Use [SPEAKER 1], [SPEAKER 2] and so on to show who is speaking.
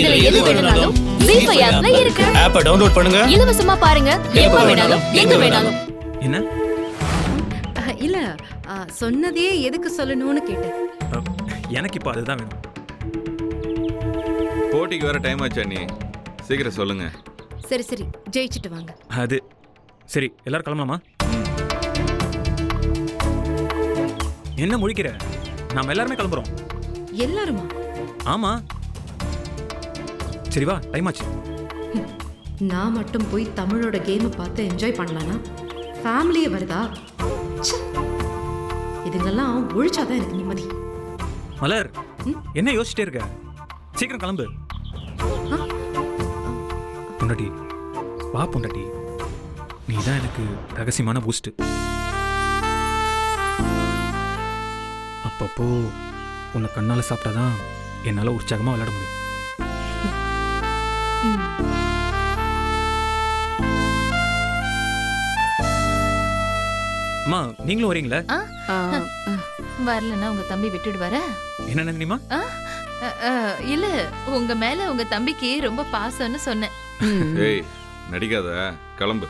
[SPEAKER 1] இதுல எது வேணும்னாலும் ஜீ5 ஆப்ல இருக்கு.
[SPEAKER 2] ஆப்பை டவுன்லோட் பண்ணுங்க.
[SPEAKER 1] இலவசமா பாருங்க. எப்ப வேணாலும் எங்க வேணாலும்.
[SPEAKER 3] என்ன
[SPEAKER 4] இல்ல சொன்னதே எதுக்கு சொல்லணும்னு கேட்டேன்.
[SPEAKER 3] எனக்கு இப்போ அதுதான் வேணும்.
[SPEAKER 5] போட்டிக்கு வேற டைம் ஆச்சா நீ சீக்கிரம் சொல்லுங்க.
[SPEAKER 4] சரி சரி ஜெயிச்சிட்டு வாங்க.
[SPEAKER 3] அது சரி, எல்லாரும் கிளம்பலாமா? என்ன முழிக்கிற? நாம எல்லாருமே கிளம்புறோம்.
[SPEAKER 4] எல்லாருமா?
[SPEAKER 3] ஆமா. சரி வா, டைம் ஆச்சு.
[SPEAKER 4] நான் மட்டும் போய் தமிழோட கேமை பார்த்து என்ஜாய் பண்ணலானா ஃபேமிலியே வருதா? ச்சே. இதுங்கெல்லாம் ஒழிச்சாதான் எனக்கு நிம்மதி.
[SPEAKER 3] மலர், என்ன யோசிச்சிட்டே இருக்க? சீக்கிரம் கிளம்பு. பொண்டாட்டி வா பொண்டாட்டி, நீ தான் எனக்கு ரகசியமான பூஸ்ட். அப்பப்போ உன்னை கண்ணால சாப்பிட்டாதான் என்னால உற்சாகமா விளையாட முடியும். அம்மா, நீங்களும் வரீங்களா?
[SPEAKER 1] வரலன்னா உங்க தம்பி விட்டுடுவாரா?
[SPEAKER 3] என்ன நந்தினிமா?
[SPEAKER 1] இல்ல, உங்க மேல உங்க தம்பிக்கு ரொம்ப பாசம்னு சொன்னேன்.
[SPEAKER 5] ஏய் நடிக்காத, கிளம்பு.